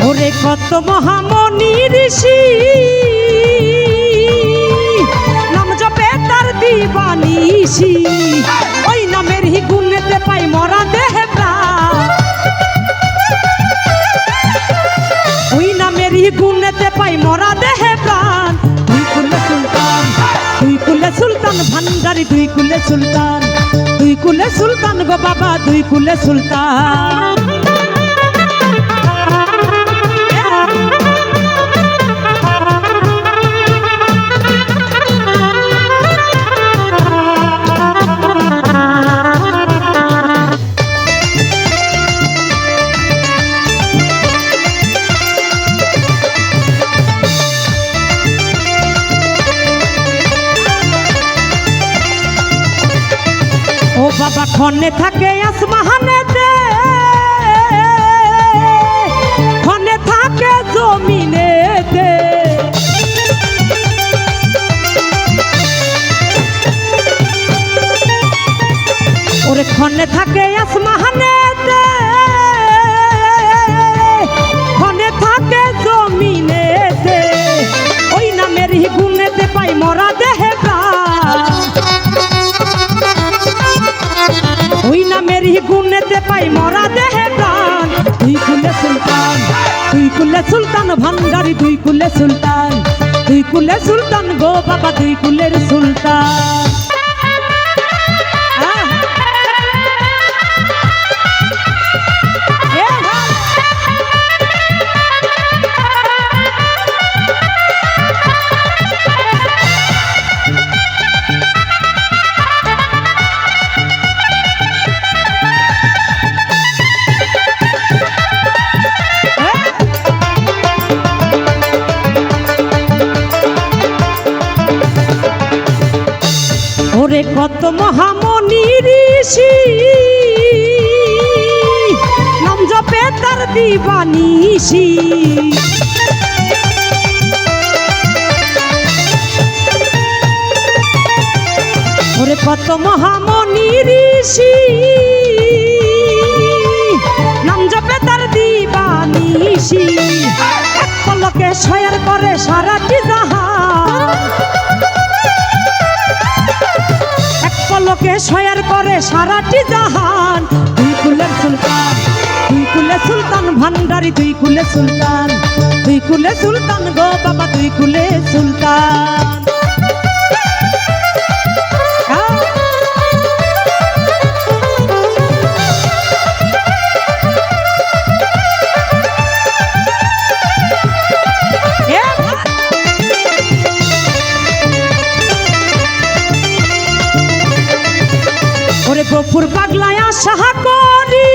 ওরে কত মহামণি ঋষি নাম জপে তার দিবানিশি, ওই নামের হি গুণেতে পাই মরা দেহে প্রাণ, ওই নামের হি গুণেতে পাই মরা দেহে প্রাণ। দুই কুলে সুলতান, দুই কুলে সুলতান ভান্ডারি, দুই কুলে সুলতান, দুই কুলে সুলতান গো বাবা, দুই কুলে সুলতান। ও বাবা ক্ষণে থাকে আসমানেতে, ক্ষণে থাকে জমিনেতে, ওরে ক্ষণে থাকে আসমানেতে, ক্ষণে থাকে জমিনেতে, ওই নামের হি গুণেতে পাই মরা দেহে প্রাণ, ওই নামের হি গুণেতে পাই মরা দেহে প্রাণ। দুই কুলে সুলতান, দুই কুলে সুলতান ভান্ডারি, দুই কুলে সুলতান, দুই কুলে সুলতান গো বাবা, দুই কুলের সুলতান। ওরে কত মহামণি ঋষি নাম জপে তার দিবানিশি, ওরে কত মহামণি ঋষি নাম জপে তার দিবানিশি, এক পলকে শয়ার করে সারাটি জাহান, পলকে শয়ার করে সারাটি জাহান। দুই কুলের সুলতান, দুই কুলে সুলতান ভান্ডারি, দুই কুলে সুলতান, দুই কুলে সুলতান গো বাবা, দুই কুলে সুলতান। ওরে গফুর পাগলায় আশা করি,